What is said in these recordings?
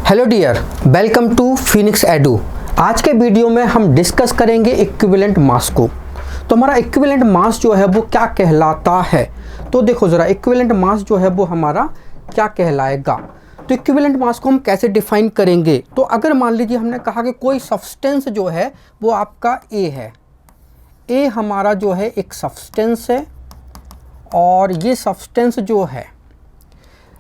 Hello dear, welcome to Phoenix edu. आज के video में हम डिस्कस करेंगे इक्विवेलेंट मास को। तो हमारा इक्विवेलेंट मास जो है वो क्या कहलाता है, तो देखो ज़रा इक्विवेलेंट मास जो है वो हमारा क्या कहलाएगा। तो इक्विवेलेंट मास को हम कैसे डिफाइन करेंगे, तो अगर मान लीजिए हमने कहा कि कोई सब्सटेंस जो है वो आपका ए है, ए हमारा जो है एक सब्सटेंस है और ये सब्सटेंस जो है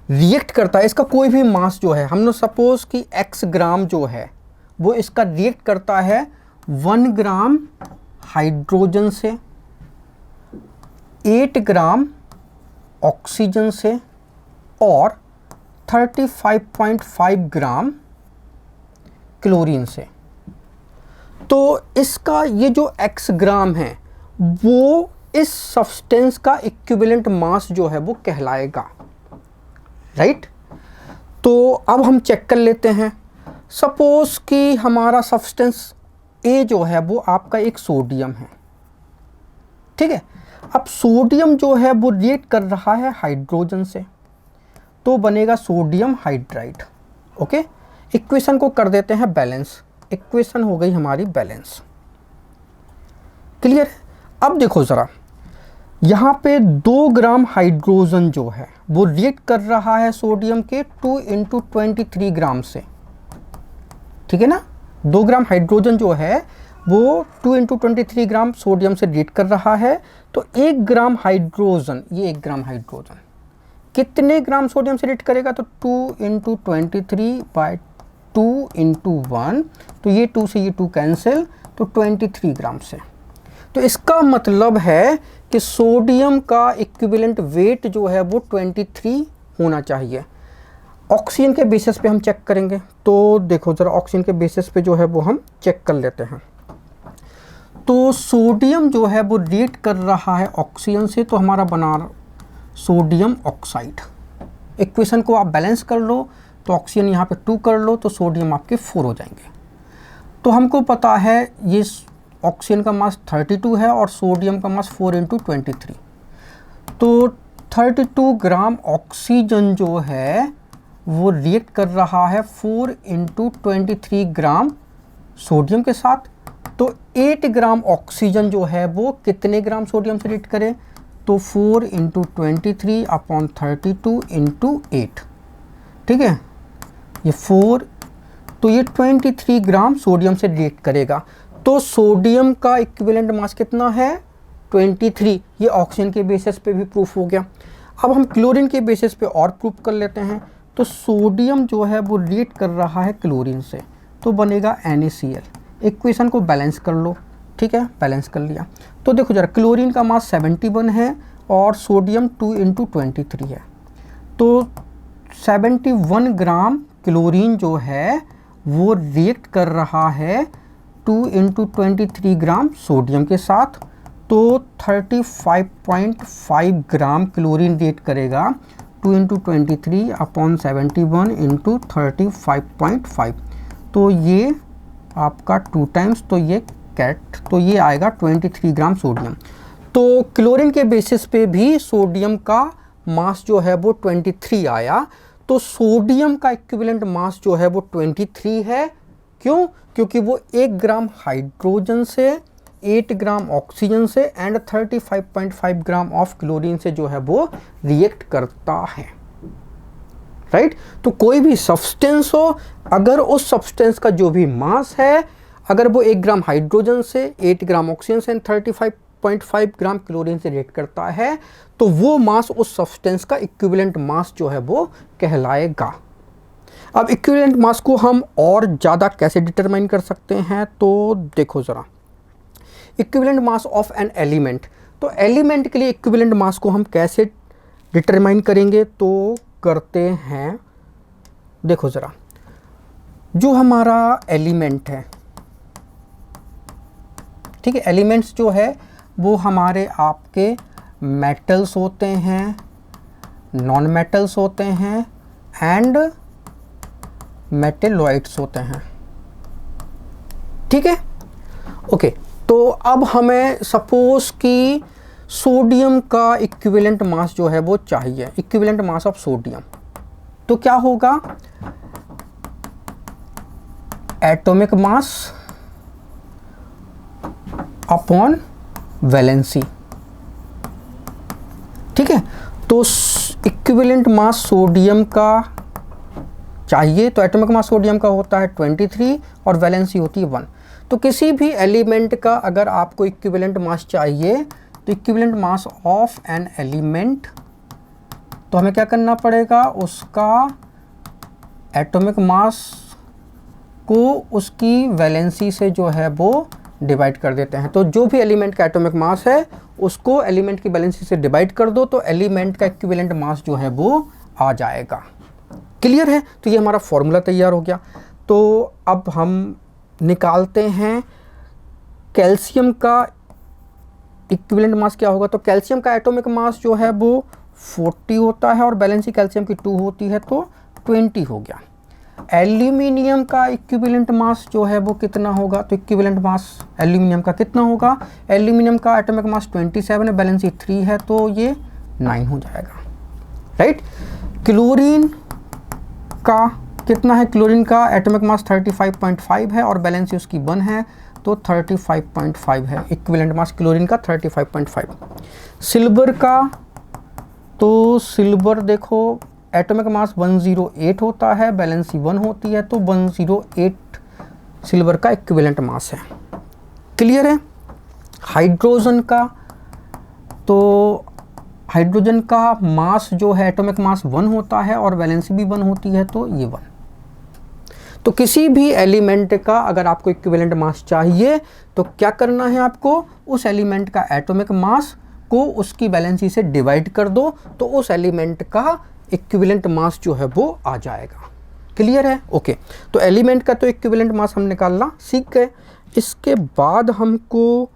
रिएक्ट करता है, इसका कोई भी मास जो है, हमने सपोज कि x ग्राम जो है वो इसका रिएक्ट करता है 1 ग्राम हाइड्रोजन से, 8 ग्राम ऑक्सीजन से और 35.5 ग्राम क्लोरीन से। तो इसका ये जो x ग्राम है वो इस सब्सटेंस का इक्विवेलेंट मास जो है वो कहलाएगा, राइट। तो अब हम चेक कर लेते हैं। सपोज कि हमारा सब्सटेंस ए जो है वो आपका एक सोडियम है, ठीक है। अब सोडियम जो है वो रिएक्ट कर रहा है हाइड्रोजन से, तो बनेगा सोडियम हाइड्राइड। ओके, इक्वेशन को कर देते हैं बैलेंस। इक्वेशन हो गई हमारी बैलेंस, क्लियर। अब देखो ज़रा, यहाँ पे 2 ग्राम हाइड्रोजन जो है वो रिएक्ट कर रहा है सोडियम के 2 × 23 ग्राम से, ठीक है ना। 2 ग्राम हाइड्रोजन जो है वो 2 × 23 ग्राम सोडियम से रिएक्ट कर रहा है। तो 1 ग्राम हाइड्रोजन, ये 1 ग्राम हाइड्रोजन कितने ग्राम सोडियम से रिएक्ट करेगा, तो 2 × 23/2 × 1, तो ये 2 से ये 2 कैंसिल, तो 23 ग्राम से। तो इसका मतलब है कि सोडियम का इक्विवेलेंट वेट जो है वो 23 होना चाहिए। ऑक्सीजन के बेसिस पे हम चेक करेंगे, तो देखो ज़रा ऑक्सीजन के बेसिस पे जो है वो हम चेक कर लेते हैं। तो सोडियम जो है वो रिएक्ट कर रहा है ऑक्सीजन से, तो हमारा बना सोडियम ऑक्साइड। इक्वेशन को आप बैलेंस कर लो, तो ऑक्सीजन यहाँ पे 2 कर लो, तो सोडियम आपके 4 हो जाएंगे। तो हमको पता है ये ऑक्सीजन का मास 32 है और सोडियम का मास 4 × 23, तो 32 ग्राम ऑक्सीजन जो है वो रिएक्ट कर रहा है 4 × 23 ग्राम सोडियम के साथ। तो 8 ग्राम ऑक्सीजन जो है वो कितने ग्राम सोडियम से रिएक्ट करे, तो 4 × 23/32 × 8, ठीक है, ये 4, तो ये 23 ग्राम सोडियम से रिएक्ट करेगा। तो सोडियम का इक्विवेलेंट मास कितना है, 23। ये ऑक्सीजन के बेसिस पे भी प्रूफ हो गया। अब हम क्लोरीन के बेसिस पे और प्रूफ कर लेते हैं। तो सोडियम जो है वो रिएक्ट कर रहा है क्लोरीन से, तो बनेगा NaCl। इक्वेशन को बैलेंस कर लो, ठीक है, बैलेंस कर लिया। तो देखो जरा, क्लोरीन का मास 71 है और सोडियम 2 × 23 है, तो 71 ग्राम क्लोरीन जो है वो रिएक्ट कर रहा है 2 × 23 ग्राम सोडियम के साथ। तो 35.5 ग्राम क्लोरीन रिएक्ट करेगा 2 × 23/71 × 35.5, तो ये आपका 2 टाइम्स, तो ये कैट, तो ये आएगा 23 ग्राम सोडियम। तो क्लोरीन के बेसिस पे भी सोडियम का मास जो है वो 23 आया। तो सोडियम का इक्विवेलेंट मास जो है वो 23 है। क्यों? क्योंकि वो 1 ग्राम हाइड्रोजन से, 8 ग्राम ऑक्सीजन से एंड 35.5 ग्राम ऑफ क्लोरीन से जो है वो रिएक्ट करता है, राइट। तो कोई भी सब्सटेंस हो, अगर उस सब्सटेंस का जो भी मास है, अगर वो 1 ग्राम हाइड्रोजन से, 8 ग्राम ऑक्सीजन से एंड 35.5 ग्राम क्लोरीन से रिएक्ट करता है, तो वो मास उस सब्सटेंस का इक्विवेलेंट मास जो है वो कहलाएगा। अब इक्विवेलेंट मास को हम और ज़्यादा कैसे डिटरमाइन कर सकते हैं, तो देखो ज़रा, equivalent mass of an element. तो एलिमेंट के लिए इक्विवेलेंट मास को हम कैसे डिटरमाइन करेंगे, तो करते हैं, देखो ज़रा, जो हमारा एलिमेंट है, ठीक है, एलिमेंट्स जो है वो हमारे आपके मेटल्स होते हैं, नॉन मेटल्स होते हैं एंड मेटेलॉइड्स होते हैं, ठीक है। ओके, तो अब हमें सपोज कि सोडियम का इक्विवेलेंट मास जो है वो चाहिए, इक्विवेलेंट मास ऑफ सोडियम। तो क्या होगा, एटॉमिक मास अपॉन वैलेंसी। ठीक है, तो इक्विवेलेंट मास सोडियम का चाहिए तो एटॉमिक मास सोडियम का होता है 23 और वैलेंसी होती है 1। तो किसी भी एलिमेंट का अगर आपको इक्विवेलेंट मास चाहिए तो equivalent mass of an element, तो हमें क्या करना पड़ेगा, उसका एटॉमिक मास को उसकी वैलेंसी से जो है वो डिवाइड कर देते हैं। तो जो भी एलिमेंट का एटॉमिक मास है उसको एलिमेंट की वैलेंसी से डिवाइड कर दो तो एलिमेंट का इक्विवेलेंट मास जो है वो आ जाएगा। क्लियर है? तो ये हमारा फॉर्मूला तैयार हो गया। तो अब हम निकालते हैं कैल्शियम का इक्विवेलेंट मास क्या होगा। तो कैल्शियम का एटॉमिक मास जो है वो 40 होता है और वैलेंसी कैल्शियम की 2 होती है तो 20 हो गया। एल्यूमिनियम का इक्विवेलेंट मास जो है वो कितना होगा, तो इक्विवेलेंट मास एल्यूमिनियम का कितना होगा, एल्यूमिनियम का एटॉमिक मास 27 है, वैलेंसी 3 है तो ये 9 हो जाएगा। राइट। क्लोरीन का कितना है, क्लोरीन का एटॉमिक मास 35.5 है और बैलेंसी उसकी 1 है तो 35.5 है इक्विवेलेंट मास क्लोरीन का 35.5। सिल्वर का, तो सिल्वर देखो एटॉमिक मास 108 होता है, बैलेंसी 1 होती है तो 108 सिल्वर का इक्विवेलेंट मास है। क्लियर है? हाइड्रोजन का, तो हाइड्रोजन का मास जो है एटॉमिक मास 1 होता है और वैलेंसी भी 1 होती है तो ये 1। तो किसी भी एलिमेंट का अगर आपको इक्विवेलेंट मास चाहिए तो क्या करना है, आपको उस एलिमेंट का एटॉमिक मास को उसकी वैलेंसी से डिवाइड कर दो तो उस एलिमेंट का इक्विवेलेंट मास जो है वो आ जाएगा। क्लियर है? ओके। तो एलिमेंट का तो इक्विवेलेंट मास हम निकालना सीख गए। इसके बाद हमको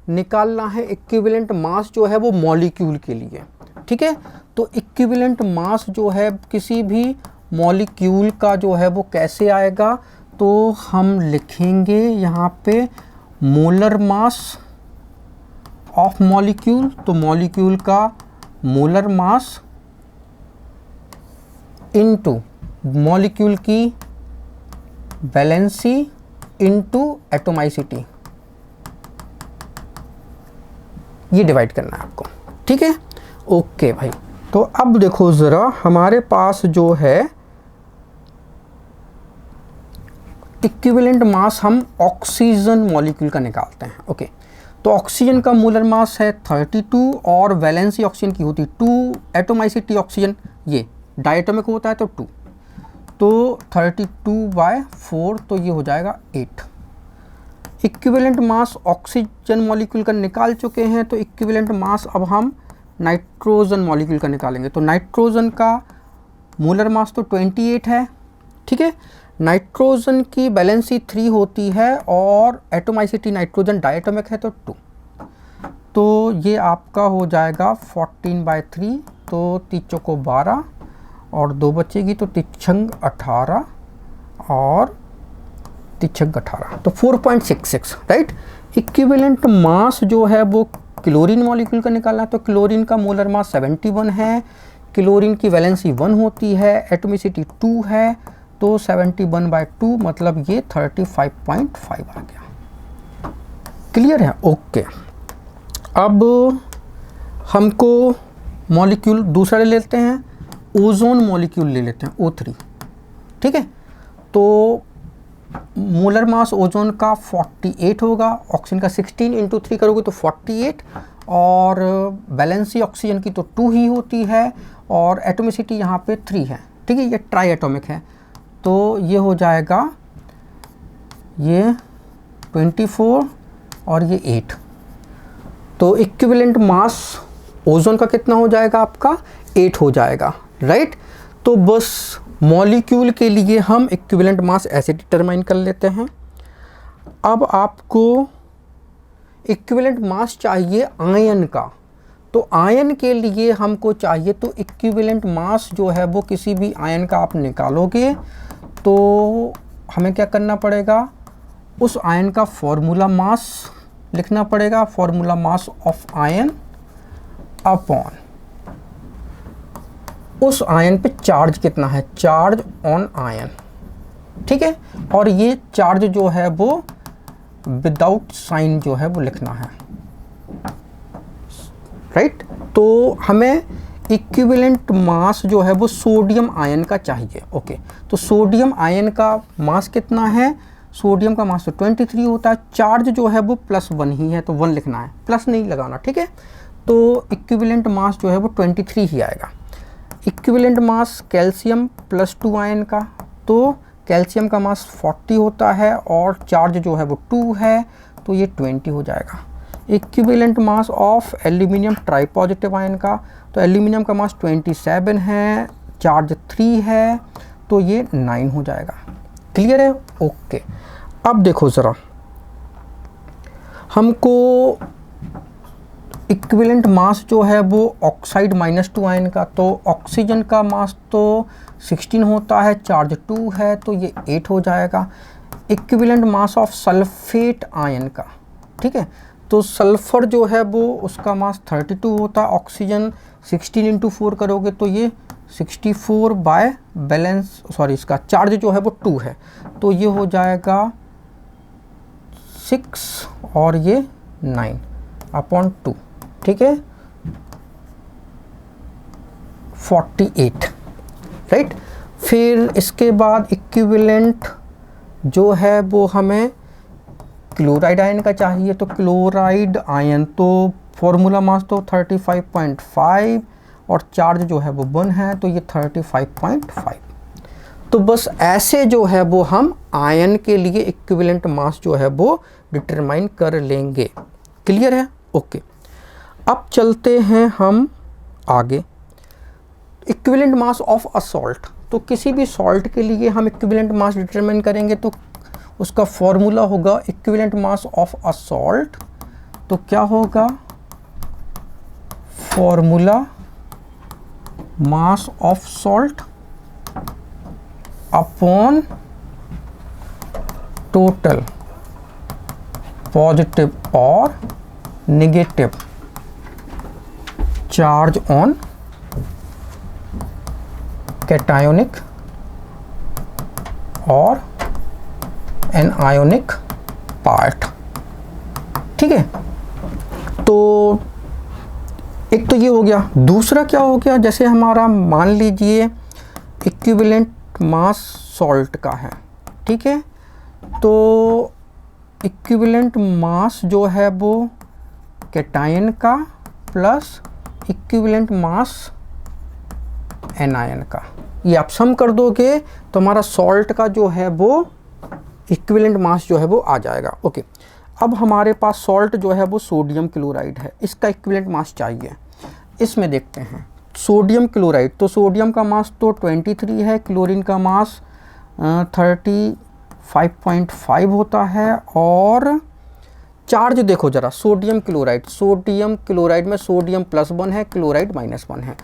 निकालना है इक्विवेलेंट मास जो है वो मॉलिक्यूल के लिए। ठीक है, तो इक्विवेलेंट मास जो है किसी भी मॉलिक्यूल का जो है वो कैसे आएगा, तो हम लिखेंगे यहाँ पे मोलर मास ऑफ मॉलिक्यूल। तो मॉलिक्यूल का मोलर मास इनटू मॉलिक्यूल की वैलेंसी इनटू एटोमाइसिटी, ये डिवाइड करना है आपको। ठीक है, ओके भाई। तो अब देखो ज़रा हमारे पास जो है इक्विवेलेंट मास हम ऑक्सीजन मॉलिक्यूल का निकालते हैं। ओके, तो ऑक्सीजन का मोलर मास है 32 और वैलेंसी ऑक्सीजन की होती 2, एटोमाइसिटी ऑक्सीजन ये डायटोमिक होता है तो 2, तो 32/4 तो ये हो जाएगा 8। इक्विवेलेंट मास ऑक्सीजन मॉलिक्यूल का निकाल चुके हैं तो इक्विवेलेंट मास अब हम नाइट्रोजन मॉलिक्यूल का निकालेंगे। तो नाइट्रोजन का मोलर मास तो 28 है। ठीक है, नाइट्रोजन की वैलेंसी 3 होती है और एटोमाइसिटी नाइट्रोजन डायटोमिक है तो 2, तो ये आपका हो जाएगा 14/3, तो 3 को 12 और 2 बचेगी तो 3 18 और 3 18 तो 4.66। राइट। इक्विवेलेंट मास जो है वो क्लोरीन मॉलिक्यूल का निकालना है। तो क्लोरीन का मोलर मास 71 है, क्लोरीन की वैलेंसी 1 होती है, एटोमिसिटी 2 है तो 71/2 मतलब ये 35.5 आ गया। क्लियर है? ओके। अब हमको मॉलिक्यूल दूसरा ले लेते हैं, ओजोन मॉलिक्यूल ले लेते हैं O3। ठीक है, तो मोलर मास ओजोन का 48 होगा, ऑक्सीजन का 16 × 3 करोगे तो 48 और वैलेंसी ऑक्सीजन की तो 2 ही होती है और एटोमिसिटी यहाँ पे 3 है। ठीक है, ये ट्राई एटॉमिक है तो ये हो जाएगा ये 24 और ये 8। तो इक्विवेलेंट मास ओजोन का कितना हो जाएगा, आपका 8 हो जाएगा। राइट। तो बस मॉलिक्यूल के लिए हम इक्विवेलेंट मास ऐसे डिटरमाइन कर लेते हैं। अब आपको इक्विवेलेंट मास चाहिए आयन का, तो आयन के लिए हमको चाहिए तो इक्विवेलेंट मास जो है वो किसी भी आयन का आप निकालोगे तो हमें क्या करना पड़ेगा, उस आयन का फॉर्मूला मास लिखना पड़ेगा, formula mass of ion upon उस आयन पे चार्ज कितना है, चार्ज ऑन आयन। ठीक है, और ये चार्ज जो है वो विदाउट साइन जो है वो लिखना है, राइट। तो हमें इक्विवेलेंट मास जो है वो सोडियम आयन का चाहिए। ओके, तो सोडियम आयन का मास कितना है, सोडियम का मास तो 23 होता है, चार्ज जो है वो +1 ही है, तो 1 लिखना है, प्लस नहीं लगाना, ठीक है। तो इक्विवेलेंट मास जो है वो 23 ही आएगा। इक्विवेलेंट मास कैल्शियम +2 आयन का, तो कैल्शियम का मास 40 होता है और चार्ज जो है वो 2 है, तो ये 20 हो जाएगा। Equivalent mass of aluminium tripositive ion का, तो एल्यूमिनियम का मास 27 है, चार्ज 3 है, तो ये 9 हो जाएगा। क्लियर है? ओके। अब देखो ज़रा, हमको इक्विवेलेंट मास जो है वो ऑक्साइड -2 आयन का, तो ऑक्सीजन का मास तो 16 होता है, चार्ज 2 है, तो ये 8 हो जाएगा। Equivalent mass of sulphate ion का, ठीक है, तो सल्फर जो है वो उसका मास 32 होता है, ऑक्सीजन 16 × 4 करोगे तो ये 64 बाय बैलेंस, सॉरी इसका चार्ज जो है वो 2 है, तो ये हो जाएगा 6 और ये 9/2, ठीक है, 48, राइट। फिर इसके बाद इक्विवेलेंट जो है वो हमें क्लोराइड आयन का चाहिए, तो क्लोराइड आयन तो फॉर्मूला मास तो 35.5 और चार्ज जो है वो 1 है, तो ये 35.5। तो बस ऐसे जो है वो हम आयन के लिए इक्विवेलेंट मास जो है वो डिटरमाइन कर लेंगे। क्लियर है? ओके। अब चलते हैं हम आगे। Equivalent mass of a salt, तो किसी भी सॉल्ट के लिए हम इक्विवेलेंट मास डिटरमाइन करेंगे तो उसका फॉर्मूला होगा equivalent mass of a salt, तो क्या होगा, formula mass of salt upon total positive और नेगेटिव चार्ज ऑन कैटायोनिक और एनायोनिक पार्ट। ठीक है, तो एक तो ये हो गया। दूसरा क्या हो गया, जैसे हमारा मान लीजिए इक्विवेलेंट मास सॉल्ट का है, ठीक है, तो इक्विवेलेंट मास जो है वो कैटायन का प्लस इक्विवेलेंट मास एनायन का, ये आप सम कर दोगे तो हमारा सॉल्ट का जो है वो इक्विवेलेंट मास जो है वो आ जाएगा। ओके, अब हमारे पास सॉल्ट जो है वो सोडियम क्लोराइड है, इसका इक्विवेलेंट मास चाहिए। इसमें देखते हैं सोडियम क्लोराइड, तो सोडियम का मास तो 23 है, क्लोरीन का मास 35.5 होता है, और चार्ज देखो ज़रा, सोडियम क्लोराइड में सोडियम +1 है, क्लोराइड -1 है,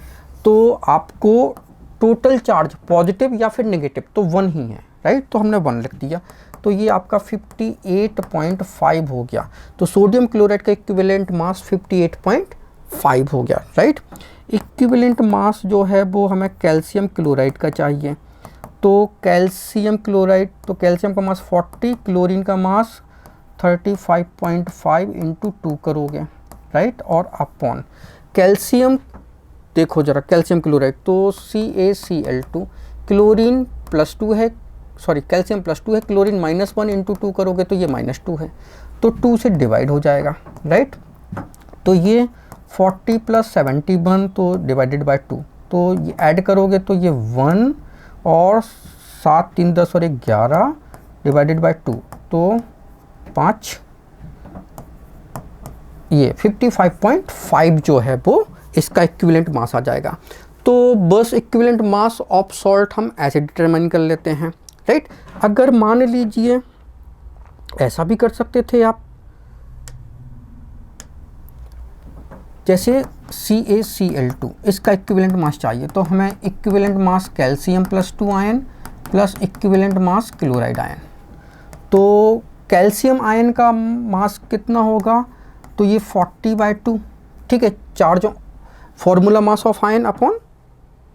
तो आपको टोटल चार्ज पॉजिटिव या फिर नेगेटिव तो 1 ही है, राइट, तो हमने 1 लिख दिया, तो ये आपका 58.5 हो गया। तो सोडियम क्लोराइड का इक्विवेलेंट मास 58.5 हो गया, राइट। इक्विवेलेंट मास जो है वो हमें कैल्शियम क्लोराइड का चाहिए, तो कैल्शियम क्लोराइड, तो कैल्शियम का मास 40, क्लोरीन का मास 35.5 × 2 करोगे, राइट, और अपॉन कैल्शियम, देखो जरा कैल्शियम क्लोराइड तो CaCl2, क्लोरीन +2 है, सॉरी कैल्शियम +2 है, क्लोरीन -1 × 2 करोगे तो ये -2 है, तो 2 से डिवाइड हो जाएगा, राइट। तो ये 40 + 71 तो डिवाइडेड बाय 2, तो ये ऐड करोगे तो ये 1 और 7 3 10 और 11 डिवाइडेड बाय 2 तो 5, ये 55.5 जो है वो इसका इक्विवेलेंट मास आ जाएगा। तो बस इक्विवेलेंट मास ऑफ सॉल्ट हम ऐसे डिटरमाइन कर लेते हैं, राइट। अगर मान लीजिए ऐसा भी कर सकते थे आप, जैसे CaCl2 इसका इक्विवेलेंट मास चाहिए, तो हमें equivalent mass calcium +2 ion plus equivalent mass chloride ion, तो कैल्शियम आयन का मास कितना होगा, तो ये 40/2, ठीक है, charge formula mass of ion upon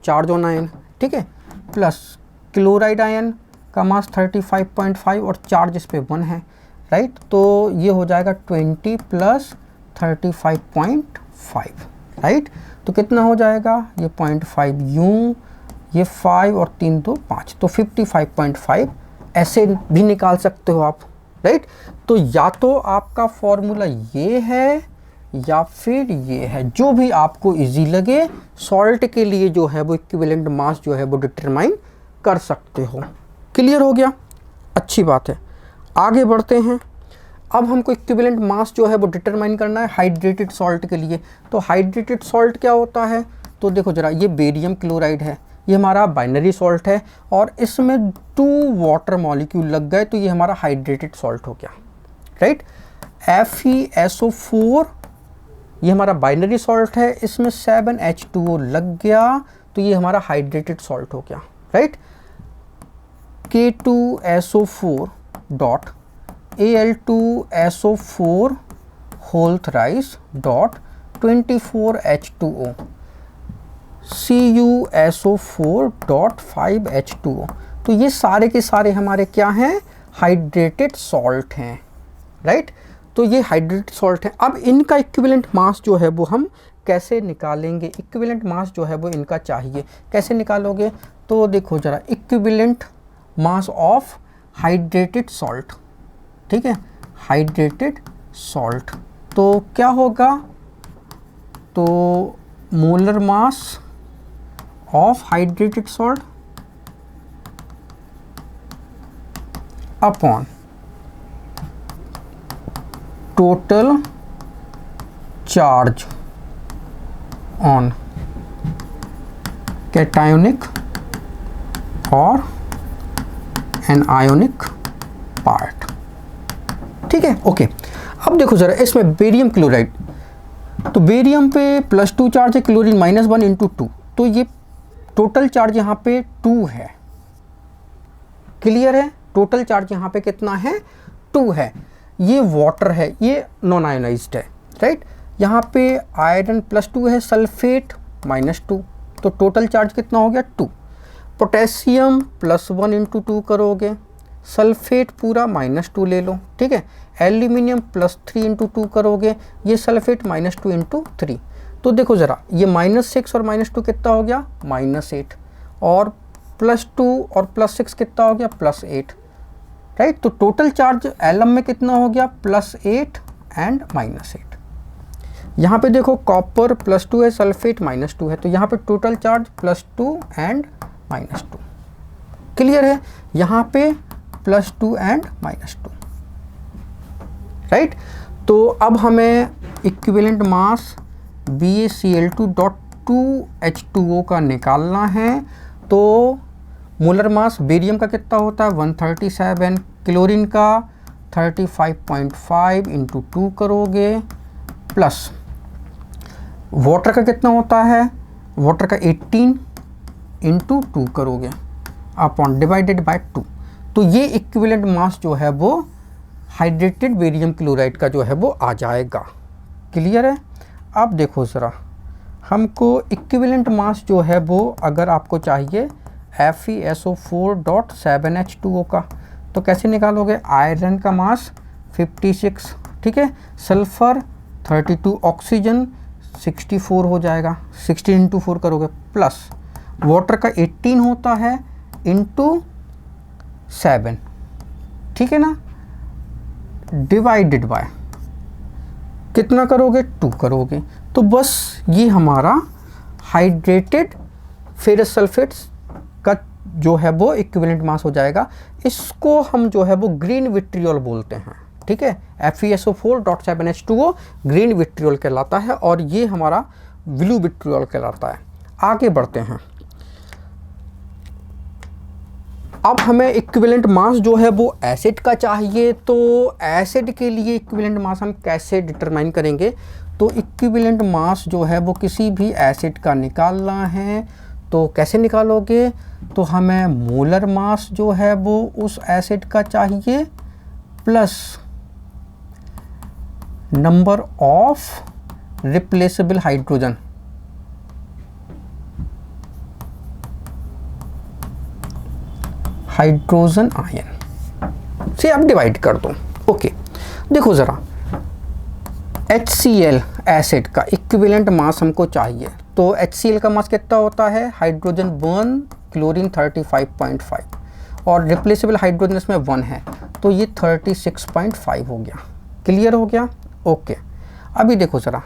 charge on ion, ठीक है, प्लस क्लोराइड आयन का मास 35.5 और चार्ज इस पे 1 है, राइट। तो ये हो जाएगा 20 + 35.5, राइट। तो कितना हो जाएगा, ये 0.5 यूँ, ये 5 और 3 2 5, तो 55.5 ऐसे भी निकाल सकते हो आप, राइट। तो या तो आपका फॉर्मूला ये है या फिर ये है, जो भी आपको इजी लगे। सॉल्ट के लिए जो है वो इक्विवेलेंट मास जो है वो डिटरमाइन कर सकते हो। क्लियर हो गया, अच्छी बात है। आगे बढ़ते हैं। अब हमको इक्विवेलेंट मास जो है वो डिटरमाइन करना है हाइड्रेटेड सॉल्ट के लिए। तो हाइड्रेटेड सॉल्ट क्या होता है, तो देखो जरा, ये बेरियम क्लोराइड है, ये हमारा बाइनरी सॉल्ट है और इसमें 2 वाटर मॉलिक्यूल लग गए, तो ये हमारा हाइड्रेटेड सॉल्ट हो गया, राइट। FeSO4 ये हमारा बाइनरी सॉल्ट है, इसमें 7H2O लग गया, तो ये हमारा हाइड्रेटेड सॉल्ट हो गया, right. K2SO4 dot Al2SO4 whole thrice dot 24H2O CuSO4 dot 5H2O। तो ये सारे के सारे हमारे क्या हैं, हाइड्रेटेड सॉल्ट हैं, राइट। तो ये हाइड्रेटेड सॉल्ट हैं। अब इनका इक्विवेलेंट मास जो है वो हम कैसे निकालेंगे, इक्विवेलेंट मास जो है वो इनका चाहिए, कैसे निकालोगे। तो देखो जरा, equivalent mass of hydrated salt, ठीक है, हाइड्रेटेड सॉल्ट, तो क्या होगा, तो molar mass of hydrated salt upon total charge on cationic और एनायोनिक पार्ट, ठीक है, ओके। अब देखो जरा, इसमें बेरियम क्लोराइड, तो बेरियम पे +2 चार्ज है, क्लोरीन -1 × 2, तो ये टोटल चार्ज यहाँ पे 2 है। क्लियर है, टोटल चार्ज यहाँ पे कितना है, 2 है। ये वाटर है, ये नॉन आयोनाइज्ड है, राइट। यहाँ पे आयरन +2 है, सल्फेट -2, तो टोटल चार्ज कितना हो गया, 2। पोटेशियम +1 × 2 करोगे, सल्फेट पूरा -2 ले लो, ठीक है। एल्यूमिनियम +3 × 2 करोगे, ये सल्फेट -2 × 3। तो देखो ज़रा, ये -6 और -2 कितना हो गया, -8, और +2 और +6 कितना हो गया, +8, राइट। तो टोटल चार्ज एलम में कितना हो गया, +8 एंड -8। यहाँ पे देखो, कॉपर +2 है, सल्फेट -2 है, तो यहाँ पे टोटल चार्ज +2 एंड -2। क्लियर है, यहाँ पे +2 एंड -2, राइट। तो अब हमें इक्विवेलेंट मास BaCl2.2H2O का निकालना है। तो मोलर मास बेरियम का कितना होता है, 137, क्लोरीन का 35.5 × 2 करोगे, प्लस वाटर का कितना होता है, वाटर का 18 × 2 करोगे, अपॉन डिवाइडेड बाय 2। तो ये इक्विवेलेंट मास जो है वो हाइड्रेटेड बेरियम क्लोराइड का जो है वो आ जाएगा। क्लियर है। अब देखो ज़रा, हमको इक्विवेलेंट मास जो है वो अगर आपको चाहिए FeSO4.7H2O का, तो कैसे निकालोगे, आयरन का मास 56, ठीक है, सल्फर 32, ऑक्सीजन 64 हो जाएगा, 16 × 4 करोगे, प्लस वाटर का 18 होता है × 7, ठीक है ना, डिवाइडेड बाय कितना करोगे, 2 करोगे। तो बस ये हमारा हाइड्रेटेड फेरस सल्फेट का जो है वो इक्विवेलेंट मास हो जाएगा। इसको हम जो है वो ग्रीन विट्रियोल बोलते हैं, ठीक है। FeSO4.7H2O ग्रीन विट्रियोल कहलाता है और ये हमारा ब्लू विट्रियोल कहलाता है। आगे बढ़ते हैं। अब हमें इक्विवेलेंट मास जो है वो एसिड का चाहिए। तो एसिड के लिए इक्विवेलेंट मास हम कैसे डिटरमाइन करेंगे, तो इक्विवेलेंट मास जो है वो किसी भी एसिड का निकालना है। तो कैसे निकालोगे, तो हमें मोलर मास जो है वो उस एसिड का चाहिए plus number of replaceable hydrogen, hydrogen ion से आप डिवाइड कर दो। ओके, देखो ज़रा, HCl एसिड का इक्विवेलेंट मास हमको चाहिए, तो HCl का मास कितना होता है, हाइड्रोजन 1 क्लोरीन 35.5 और रिप्लेसेबल हाइड्रोजन इसमें 1 है, तो ये 36.5 हो गया। क्लियर हो गया? ओके, अभी देखो ज़रा,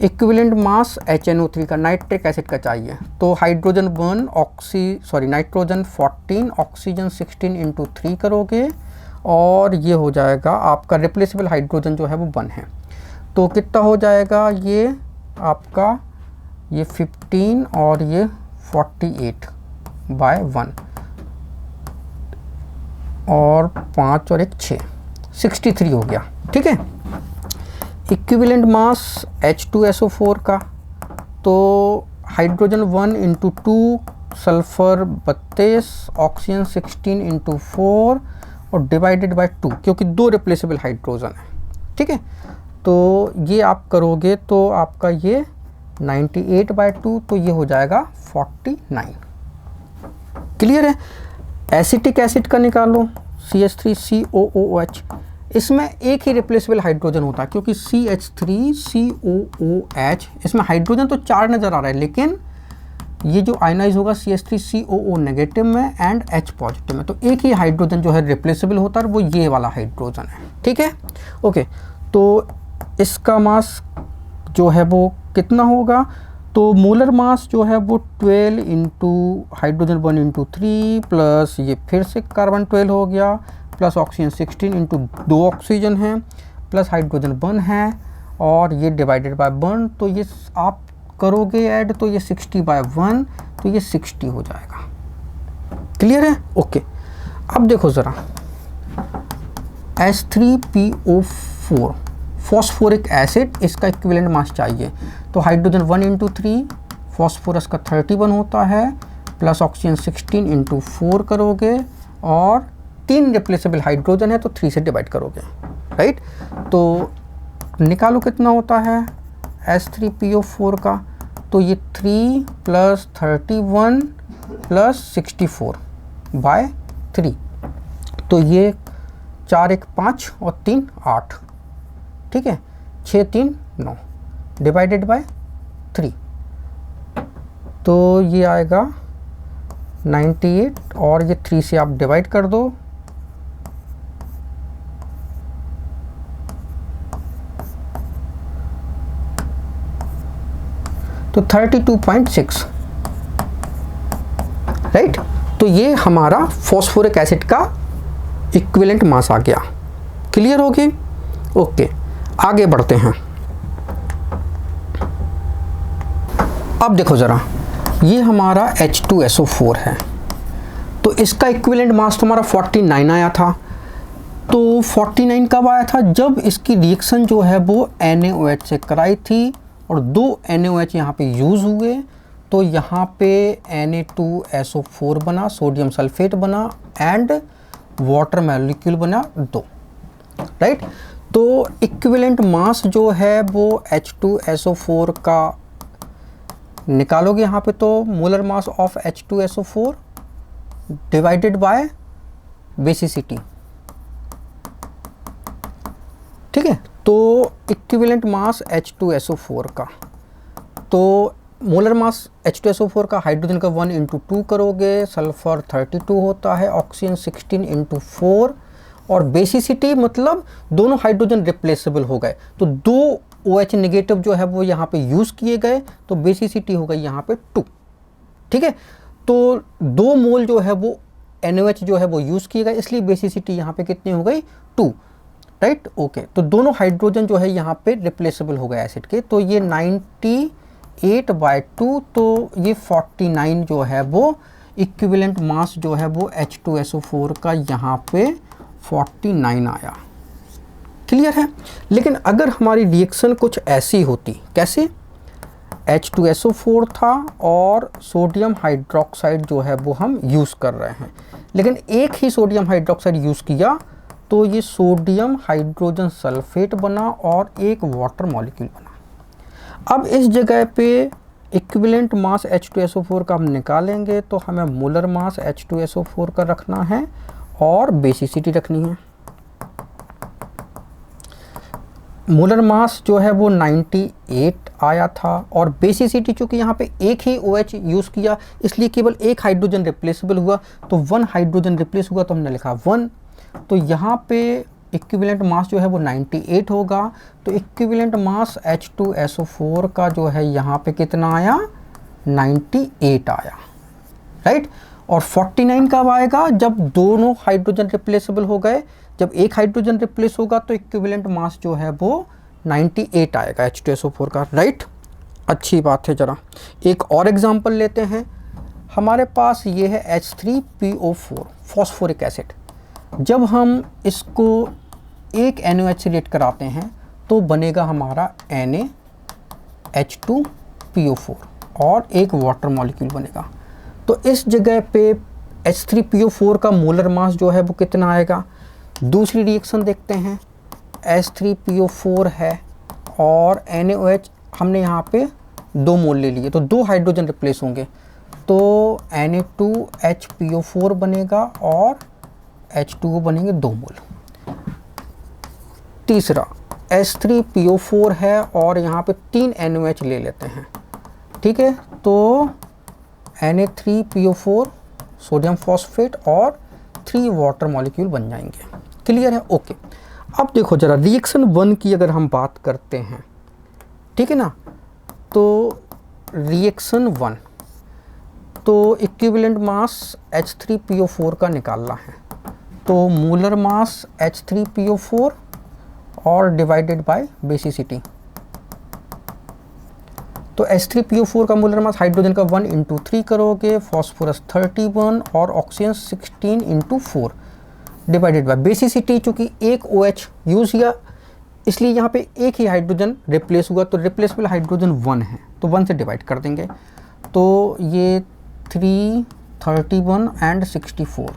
इक्विवेलेंट मास HNO3 का नाइट्रिक एसिड का चाहिए, तो हाइड्रोजन 1 नाइट्रोजन 14 ऑक्सीजन 16 इंटू 3 करोगे और ये हो जाएगा आपका रिप्लेसेबल हाइड्रोजन जो है वो 1 है, तो कितना हो जाएगा ये आपका, ये 15 और ये 48/1 और 5 और 1 6, 63 हो गया। ठीक है, इक्विवेलेंट मास H2SO4 का, तो hydrogen 1 into 2, sulphur 32, oxygen 16 into 4 और डिवाइडेड बाय 2, क्योंकि 2 रिप्लेसेबल हाइड्रोजन है। ठीक है, तो ये आप करोगे तो आपका ये 98/2, तो ये हो जाएगा 49। क्लियर है? एसिटिक एसिड का निकालो, CH3COOH, इसमें एक ही रिप्लेसेबल हाइड्रोजन होता है, क्योंकि CH3COOH इसमें हाइड्रोजन तो 4 नज़र आ रहा है, लेकिन ये जो आयनाइज होगा CH3COO नेगेटिव में एंड H पॉजिटिव में, तो एक ही हाइड्रोजन जो है रिप्लेसेबल होता है, वो ये वाला हाइड्रोजन है। ठीक है, ओके, तो इसका मास जो है वो कितना होगा, तो मोलर मास जो है वो 12 इंटू हाइड्रोजन 1 इंटू 3 प्लस ये फिर से कार्बन 12 हो गया, प्लस ऑक्सीजन 16 इंटू 2 ऑक्सीजन है, प्लस हाइड्रोजन 1 है और ये डिवाइडेड बाय 1, तो ये आप करोगे ऐड तो ये 60/1, तो ये 60 हो जाएगा। क्लियर है? ओके, अब देखो ज़रा, H3PO4 फॉस्फोरिक एसिड, इसका इक्विवेलेंट मास चाहिए, तो हाइड्रोजन 1 इंटू 3, फॉस्फोरस का 31 होता है, प्लस ऑक्सीजन 16 इंटू 4 करोगे और 3 रिप्लेसेबल हाइड्रोजन है, तो 3 से डिवाइड करोगे। राइट, तो निकालो कितना होता है H3PO4 का, तो ये 3 प्लस 31 प्लस 64/3, तो ये 4 1 5 और 3 8, ठीक है, 6 3 9 डिवाइडेड बाय 3, तो ये आएगा 98 और ये 3 से आप डिवाइड कर दो, तो 32.6। राइट, तो ये हमारा फॉस्फोरिक एसिड का इक्विवेलेंट मास आ गया। क्लियर हो गई? ओके, आगे बढ़ते हैं। अब देखो ज़रा, ये हमारा H2SO4 है, तो इसका इक्विवेलेंट मास तुम्हारा 49 आया था। तो 49 कब आया था? जब इसकी रिएक्शन जो है वो NaOH से कराई थी और 2 NaOH यहाँ पे यूज़ हुए, तो यहाँ पे Na2SO4 बना, सोडियम सल्फेट बना एंड वाटर मॉलिक्यूल बना 2। राइट, तो इक्विवेलेंट मास जो है वो H2SO4 का निकालोगे यहाँ पे, तो molar mass of H2SO4 divided by basicity. ठीक है, तो इक्विवेलेंट मास H2SO4 का, तो मोलर मास H2SO4 का हाइड्रोजन का 1 इंटू 2 करोगे, सल्फर 32 होता है, ऑक्सीजन 16 इंटू 4 और बेसिसिटी मतलब दोनों हाइड्रोजन रिप्लेसेबल हो गए, तो 2 OH नेगेटिव जो है वो यहाँ पे यूज़ किए गए, तो बेसिसिटी हो गई यहाँ पे 2। ठीक है, तो 2 मोल जो है वो NaOH जो है वो यूज़ किए गए, इसलिए बेसिसिटी यहाँ पे कितनी हो गई 2। राइट, ओके, तो दोनों हाइड्रोजन जो है यहाँ पे रिप्लेसेबल हो गए एसिड के, तो ये 98/2, तो ये 49 जो है वो इक्विवेलेंट मास जो है वो H2SO4 का यहाँ पे 49 आया। क्लियर है? लेकिन अगर हमारी रिएक्शन कुछ ऐसी होती, कैसे, H2SO4 था और सोडियम हाइड्रोक्साइड जो है वो हम यूज़ कर रहे हैं, लेकिन एक ही सोडियम हाइड्रोक्साइड यूज़ किया, तो ये सोडियम हाइड्रोजन सल्फेट बना और एक वाटर मॉलिक्यूल बना। अब इस जगह पे इक्विवेलेंट मास H2SO4 का हम निकालेंगे तो हमें मोलर मास H2SO4 का रखना है और बेसिसिटी रखनी है। मोलर मास जो है वो 98 आया था और बेसिसिटी चूँकि यहाँ पे एक ही OH यूज़ किया इसलिए केवल एक हाइड्रोजन रिप्लेसेबल हुआ, तो 1 हाइड्रोजन रिप्लेस हुआ तो हमने लिखा 1। तो यहाँ पे इक्विवेलेंट मास जो है वो 98 होगा, तो इक्विवेलेंट मास H2SO4 का जो है यहाँ पे कितना आया, 98 आया, राइट। और 49 कब आएगा, जब दोनों हाइड्रोजन रिप्लेसेबल हो गए। जब एक हाइड्रोजन रिप्लेस होगा तो इक्विवेलेंट मास जो है वो 98 आएगा H2SO4 का, राइट। अच्छी बात है। जरा एक और एग्जांपल लेते हैं। हमारे पास ये है H3PO4 फॉस्फोरिक एसिड। जब हम इसको एक NaOH से रिएक्ट कराते हैं तो बनेगा हमारा NaH2PO4 और एक वाटर मॉलिक्यूल बनेगा। तो इस जगह पे H3PO4 का मोलर मास जो है वो कितना आएगा। दूसरी रिएक्शन देखते हैं, H3PO4 है और NaOH हमने यहाँ पे 2 मोल ले लिए तो 2 हाइड्रोजन रिप्लेस होंगे, तो Na2HPO4 बनेगा और H2O बनेंगे 2 मोल। तीसरा H3PO4 है और यहाँ पे 3 NaOH ले लेते हैं, ठीक है। तो Na3PO4 सोडियम फॉस्फेट और 3 वाटर मॉलिक्यूल बन जाएंगे। क्लियर है, ओके। अब देखो जरा रिएक्शन 1 की अगर हम बात करते हैं, ठीक है ना, तो रिएक्शन 1 तो इक्विवेलेंट मास H3PO4 का निकालना है, तो मोलर मास H3PO4 और डिवाइडेड बाय बेसिसिटी। तो H3PO4 का मोलर मास हाइड्रोजन का 1 × 3 करोगे, फॉस्फोरस 31 और ऑक्सीजन 16 × 4 डिवाइडेड बाय बेसिसिटी। चूँकि एक OH यूज़ किया इसलिए यहाँ पे एक ही हाइड्रोजन रिप्लेस हुआ, तो रिप्लेसेबल हाइड्रोजन 1 है तो 1 से डिवाइड कर देंगे। तो ये 3, 31 एंड 64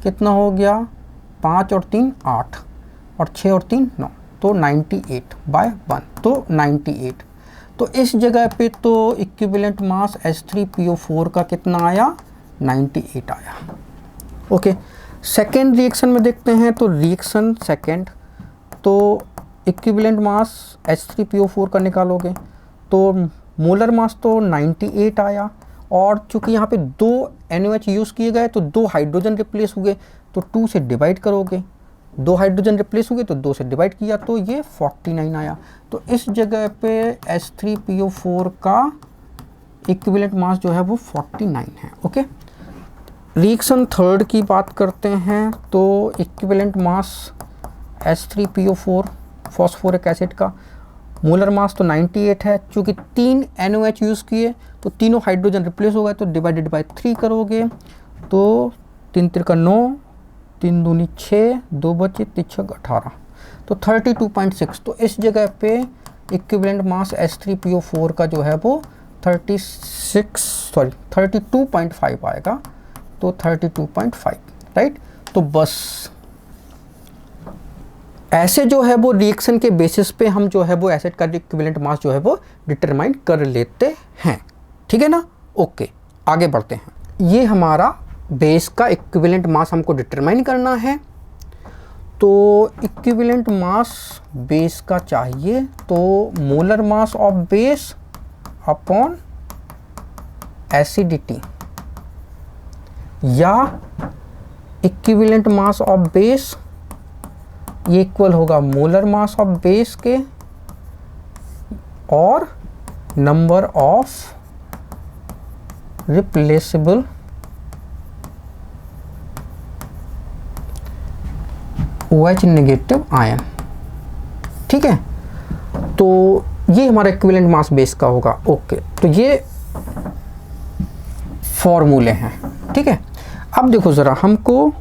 कितना हो गया, 5 और 3 8 और 6 और 3 9, तो 98/1, तो 98। तो इस जगह पे तो इक्विवेलेंट मास H3PO4 का कितना आया, 98 आया, ओके। सेकेंड रिएक्शन में देखते हैं, तो रिएक्शन सेकेंड तो इक्विवेलेंट मास H3PO4 का निकालोगे तो मोलर मास तो 98 आया और चूंकि यहाँ पे 2 NaOH यूज़ किए गए तो 2 हाइड्रोजन रिप्लेस हुए, तो 2 से डिवाइड करोगे, 2 हाइड्रोजन रिप्लेस हुए तो 2 से डिवाइड किया तो ये 49 आया। तो इस जगह पे H3PO4 का इक्विवेलेंट मास जो है वो 49 है, ओके। रिएक्शन थर्ड की बात करते हैं, तो equivalent mass H3PO4 phosphoric acid का मोलर मास तो 98 है। चूँकि 3 NaOH यूज़ किए तो तीनों हाइड्रोजन रिप्लेस हो गए, तो डिवाइडेड बाय 3 करोगे, तो 3 × 9, 3 दूनी 6, 2 बचे 3 × 18, तो 32.6। तो इस जगह पे इक्विवेलेंट मास H3PO4 का जो है वो 32.5 आएगा, तो 32.5, राइट। तो बस ऐसे जो है वो रिएक्शन के बेसिस पे हम जो है वो एसिड का इक्विवेलेंट मास जो है वो डिटरमाइन कर लेते हैं, ठीक है ना, ओके। आगे बढ़ते हैं। ये हमारा बेस का इक्विवेलेंट मास हमको डिटरमाइन करना है, तो इक्विवेलेंट मास बेस का चाहिए तो molar mass of base upon acidity, या इक्विवेलेंट मास ऑफ बेस ये इक्वल होगा मोलर मास ऑफ बेस के और number of replaceable OH negative ion, ठीक है। तो ये हमारा इक्विवेलेंट मास बेस का होगा, ओके। तो ये फॉर्मूले हैं, ठीक है। अब देखो ज़रा हमको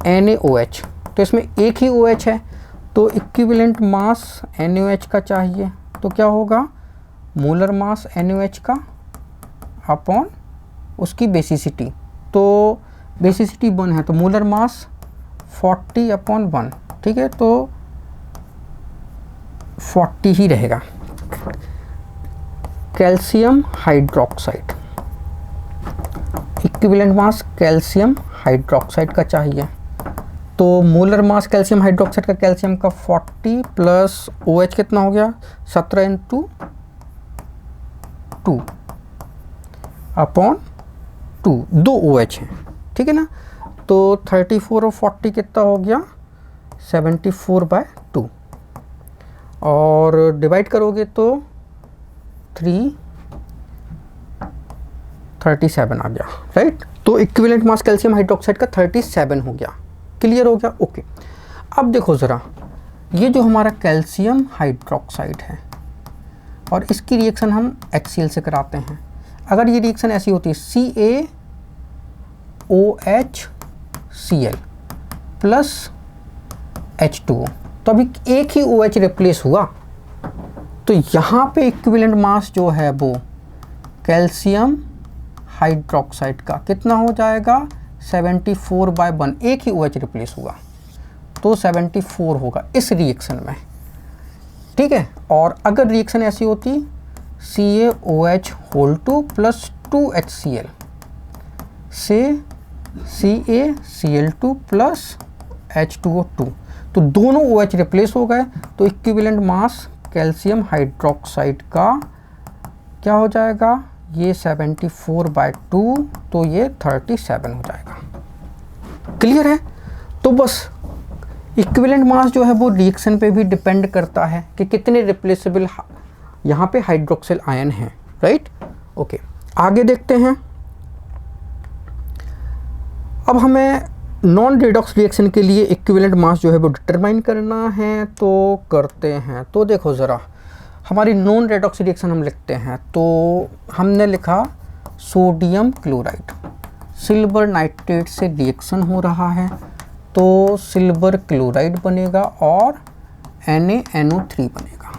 NaOH, तो इसमें एक ही OH है तो इक्विवेलेंट मास NaOH का चाहिए, तो क्या होगा, मोलर मास NaOH का अपॉन उसकी बेसिसिटी। तो बेसिसिटी 1 है तो मोलर मास 40/1, ठीक है, तो 40 ही रहेगा। Calcium hydroxide, equivalent mass calcium hydroxide का चाहिए। तो मोलर मास कैल्शियम हाइड्रोक्साइड का, कैल्शियम का 40 प्लस OH कितना हो गया 17 इंटू 2 अपॉन 2, 2 OH हैं, ठीक है ना। तो 34 और 40 कितना हो गया 74/2 और डिवाइड करोगे तो 337 आ गया, राइट। तो इक्विवेलेंट मास कैल्शियम हाइड्रोक्साइड का 37 हो गया। क्लियर हो गया, ओके। अब देखो ज़रा, ये जो हमारा कैल्शियम हाइड्रोक्साइड है और इसकी रिएक्शन हम HCl से कराते हैं। अगर ये रिएक्शन ऐसी होती है CaOHCl प्लस H2O, तो अभी एक ही OH रिप्लेस हुआ, तो यहाँ पे इक्विवेलेंट मास जो है वो कैल्शियम हाइड्रोक्साइड का कितना हो जाएगा 74/1, एक ही OH रिप्लेस हुआ तो 74 होगा इस रिएक्शन में, ठीक है। और अगर रिएक्शन ऐसी होती CaOH2 प्लस 2HCl से CaCl2 प्लस H2O2, तो दोनों OH रिप्लेस हो गए, तो इक्विवेलेंट मास कैल्शियम हाइड्रोक्साइड का क्या हो जाएगा, ये 74/2, तो ये 37 हो जाएगा। क्लियर है। तो बस इक्विवेलेंट मास जो है वो रिएक्शन पे भी डिपेंड करता है कि कितने रिप्लेसेबल यहाँ पे हाइड्रोक्सिल आयन हैं, राइट। ओके, आगे देखते हैं। अब हमें नॉन रेडॉक्स रिएक्शन के लिए इक्विवेलेंट मास जो है वो डिटरमाइन करना है, तो करते हैं। तो देखो ज़रा, हमारी नॉन रेडॉक्स रिएक्शन हम लिखते हैं, तो हमने लिखा सोडियम क्लोराइड सिल्वर नाइट्रेट से रिएक्शन हो रहा है, तो सिल्वर क्लोराइड बनेगा और NaNO3 बनेगा।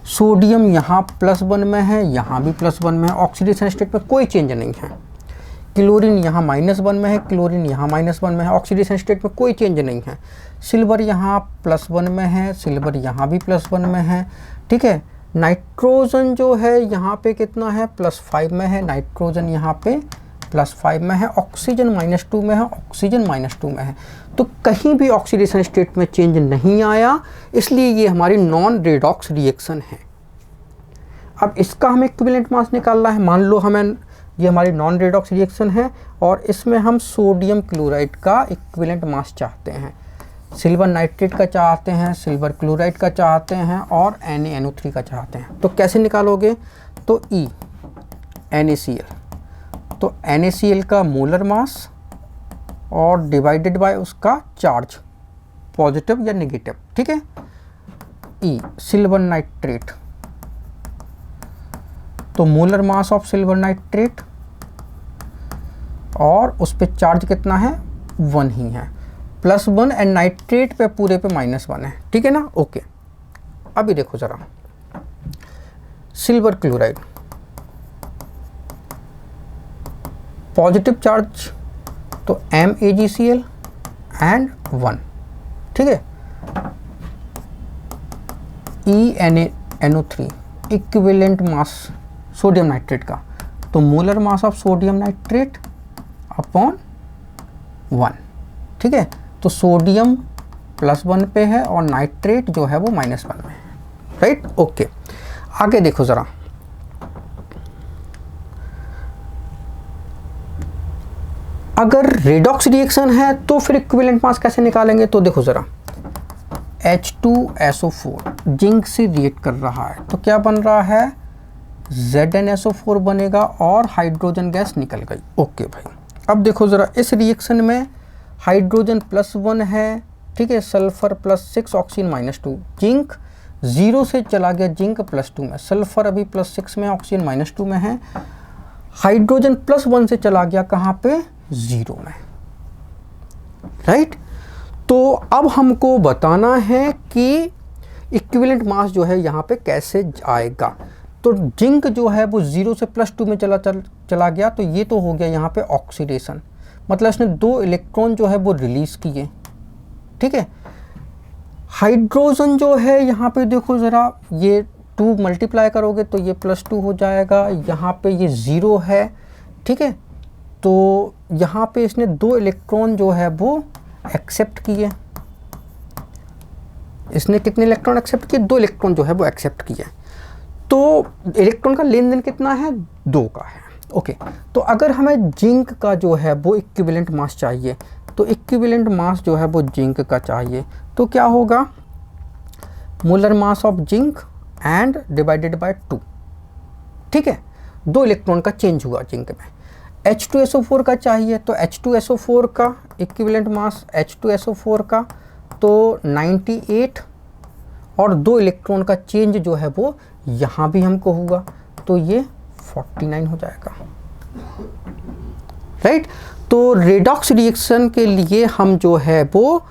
सोडियम यहाँ +1 में है, यहाँ भी +1 में है, ऑक्सीडेशन स्टेट में कोई चेंज नहीं है। क्लोरीन यहाँ -1 में है, क्लोरीन यहाँ -1 में है, ऑक्सीडेशन स्टेट में कोई चेंज नहीं है। सिल्वर यहाँ +1 में है, सिल्वर यहाँ भी +1 में है, ठीक है। नाइट्रोजन जो है यहाँ पे कितना है +5 में है, नाइट्रोजन यहाँ पे +5 में है, ऑक्सीजन -2 में है, ऑक्सीजन -2 में है, तो कहीं भी ऑक्सीडेशन स्टेट में चेंज नहीं आया, इसलिए ये हमारी नॉन रेडॉक्स रिएक्शन है। अब इसका हमें इक्विवेलेंट मास निकालना है। मान लो हमें ये हमारी नॉन रेडॉक्स रिएक्शन है और इसमें हम सोडियम क्लोराइड का इक्विवेलेंट मास चाहते हैं, सिल्वर नाइट्रेट का चाहते हैं, सिल्वर क्लोराइड का चाहते हैं और NaNO3 का चाहते हैं। तो कैसे निकालोगे, तो NaCl, तो NaCl का मोलर मास और डिवाइडेड बाय उसका चार्ज, पॉजिटिव या नेगेटिव, ठीक है। सिल्वर नाइट्रेट, तो molar mass of silver nitrate और उस पे चार्ज कितना है 1 ही है, +1, एंड नाइट्रेट पे पूरे पे -1 है, ठीक है ना। ओके, अभी देखो जरा, सिल्वर क्लोराइड पॉजिटिव चार्ज, तो MAgCl एंड 1, ठीक है। NaNO3 equivalent mass sodium nitrate का, तो molar mass of sodium nitrate upon 1, ठीक है। तो सोडियम +1 पे है और नाइट्रेट जो है वो -1 में है, राइट। ओके, आगे देखो ज़रा, अगर रेडॉक्स रिएक्शन है तो फिर इक्विवेलेंट मास कैसे निकालेंगे, तो देखो ज़रा, H2SO4 जिंक से रिएक्ट कर रहा है, तो क्या बन रहा है ZnSO4 बनेगा और हाइड्रोजन गैस निकल गई। ओके भाई, अब देखो ज़रा, इस रिएक्शन में हाइड्रोजन +1 है, ठीक है, सल्फर +6, ऑक्सीजन -2, जिंक 0 से चला गया जिंक +2 में, सल्फर अभी +6 में, ऑक्सीजन -2 में है, हाइड्रोजन +1 से चला गया कहाँ पे 0 में, राइट। तो अब हमको बताना है कि इक्विवेलेंट मास जो है यहाँ पे कैसे आएगा। तो जिंक जो है वो 0 से +2 में चला गया, तो ये तो हो गया यहाँ पे ऑक्सीडेशन, मतलब इसने 2 इलेक्ट्रॉन जो है वो रिलीज किए, ठीक है। हाइड्रोजन जो है यहाँ पे देखो ज़रा, ये 2 मल्टीप्लाई करोगे तो ये +2 हो जाएगा, यहाँ पे ये 0 है, ठीक है। तो यहाँ पे इसने 2 इलेक्ट्रॉन जो है वो एक्सेप्ट किए। इसने कितने इलेक्ट्रॉन एक्सेप्ट किए? 2 इलेक्ट्रॉन जो है वो एक्सेप्ट किए। तो इलेक्ट्रॉन का लेन देन कितना है? 2 का है। ओके, तो अगर हमें जिंक का जो है वो इक्विवेलेंट मास चाहिए, तो इक्विवेलेंट मास जो है वो जिंक का चाहिए, तो क्या होगा? Molar mass of zinc and divided by 2, ठीक है। 2 इलेक्ट्रॉन का चेंज हुआ जिंक में। H2SO4 का चाहिए, तो H2SO4 का इक्विवेलेंट मास H2SO4 का तो 98, और 2 इलेक्ट्रॉन का चेंज जो है वो यहाँ भी हमको हुआ, तो ये 49 हो जाएगा, राइट। तो रेडॉक्स रिएक्शन के लिए हम जो है वो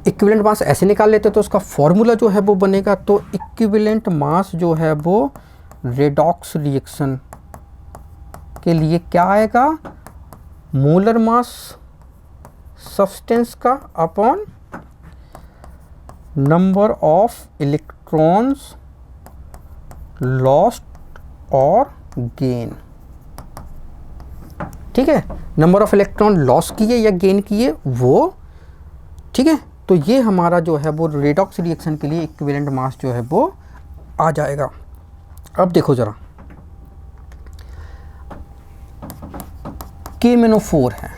इक्विवेलेंट मास ऐसे निकाल लेते, तो उसका फॉर्मूला जो है वो बनेगा, तो इक्विवेलेंट मास जो है वो रेडॉक्स रिएक्शन के लिए क्या आएगा? मोलर मास सब्सटेंस का upon number of electrons lost और गेन, ठीक है। नंबर ऑफ इलेक्ट्रॉन लॉस किए या गेन किए वो, ठीक है। तो ये हमारा जो है वो रेडॉक्स रिएक्शन के लिए इक्विवेलेंट मास जो है वो आ जाएगा। अब देखो जरा, KMnO4 है,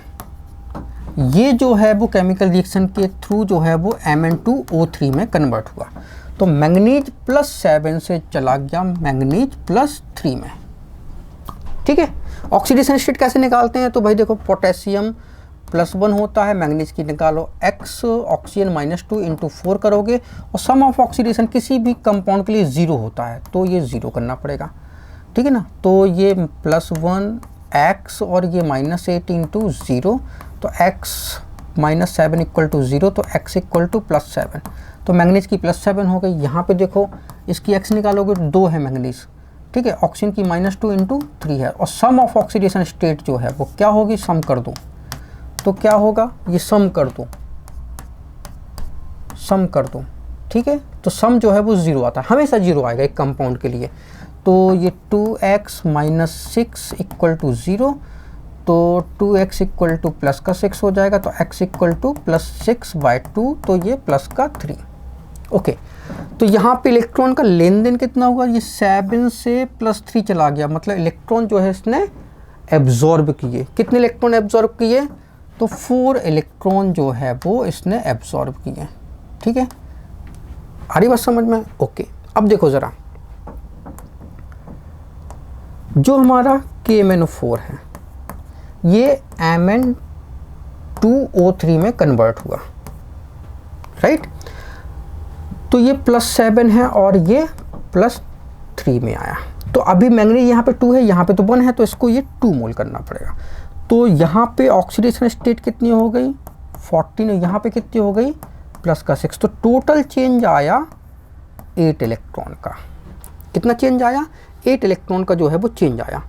ये जो है वो केमिकल रिएक्शन के थ्रू जो है वो Mn2O3 में कन्वर्ट हुआ, तो मैंगनीज +7 से चला गया मैंगनीज +3 में, ठीक है। ऑक्सीडेशन स्टेट कैसे निकालते हैं? तो भाई देखो, पोटेशियम +1 होता है, मैंगनीज की निकालो X, ऑक्सीजन -2 × 4 करोगे, और सम ऑफ ऑक्सीडेशन किसी भी कंपाउंड के लिए 0 होता है, तो ये 0 करना पड़ेगा, ठीक है ना। तो ये +1 X और ये -8 × 0, तो X -7 = 0, तो X = +7, तो मैंगनीज की +7 हो गई। यहाँ पे देखो, इसकी X निकालोगे 2 है मैंगनीज, ठीक है। ऑक्सीजन की -2 × 3 है, और सम ऑफ ऑक्सीडेशन स्टेट जो है वो क्या होगी? सम कर दो, तो क्या होगा? ये सम कर दो, सम कर दो, ठीक है। तो सम जो है वो 0 आता है, हमेशा 0 आएगा एक कंपाउंड के लिए। तो ये 2x - 6 = 0, तो 2x = +6 हो जाएगा, तो x = +6/2, तो ये +3। ओके, तो यहाँ पे इलेक्ट्रॉन का लेन देन कितना हुआ? ये 7 से +3 चला गया, मतलब इलेक्ट्रॉन जो है इसने एब्जॉर्ब किए। कितने इलेक्ट्रॉन एब्जॉर्ब किए? तो 4 इलेक्ट्रॉन जो है वो इसने एब्जॉर्ब किए, ठीक है। आ रही बात समझ में? ओके, अब देखो ज़रा, जो हमारा KMnO4 है ये Mn2O3 में कन्वर्ट हुआ, राइट। तो ये +7 है और ये +3 में आया, तो अभी मैंगनीज यहाँ पे 2 है, यहाँ पे तो 1 है, तो इसको ये 2 मोल करना पड़ेगा। तो यहाँ पे ऑक्सीडेशन स्टेट कितनी हो गई? 14, यहाँ पे कितनी हो गई? +6, तो टोटल चेंज आया 8 इलेक्ट्रॉन का। कितना चेंज आया? 8 इलेक्ट्रॉन का जो है वो चेंज आया।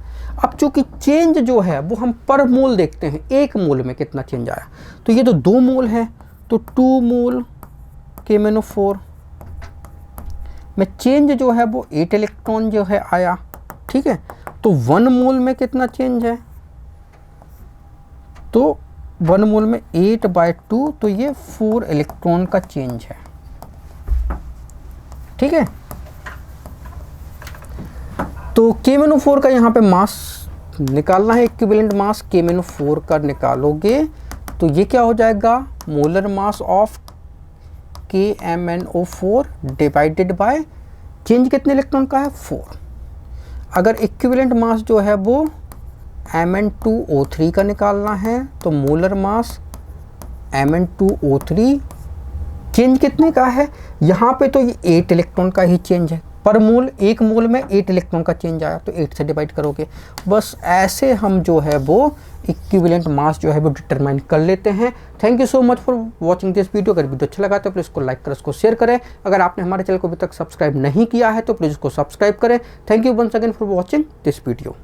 अब चूंकि चेंज जो है वो हम पर मोल देखते हैं, 1 मोल में कितना चेंज आया, तो ये तो 2 मोल है, तो 2 मोल KMnO4 में चेंज जो है वो 8 इलेक्ट्रॉन जो है आया, ठीक है। तो 1 मोल में कितना चेंज है? तो 1 मोल में 8/2, तो ये 4 इलेक्ट्रॉन का चेंज है, ठीक है। तो KMnO4 का यहाँ पे मास निकालना है, इक्विवेलेंट मास KMnO4 का निकालोगे तो ये क्या हो जाएगा? Molar mass of KMnO4 divided by change कितने इलेक्ट्रॉन का है? 4। अगर इक्विवेलेंट मास जो है वो Mn2O3 का निकालना है तो मोलर मास Mn2O3 चेंज कितने का है? यहाँ पे तो ये 8 इलेक्ट्रॉन का ही चेंज है, पर मोल 1 मोल में 8 इलेक्ट्रॉन का चेंज आया, तो 8 से डिवाइड करोगे। बस ऐसे हम जो है वो इक्विवेलेंट मास जो है वो डिटरमाइन कर लेते हैं। Thank you so much for watching this video. अगर वीडियो अच्छा लगा तो प्लीज़ इसको लाइक करें, इसको शेयर करें। अगर आपने हमारे चैनल को अभी तक सब्सक्राइब नहीं किया है तो प्लीज़ इसको सब्सक्राइब करें। Thank you once again for watching this video.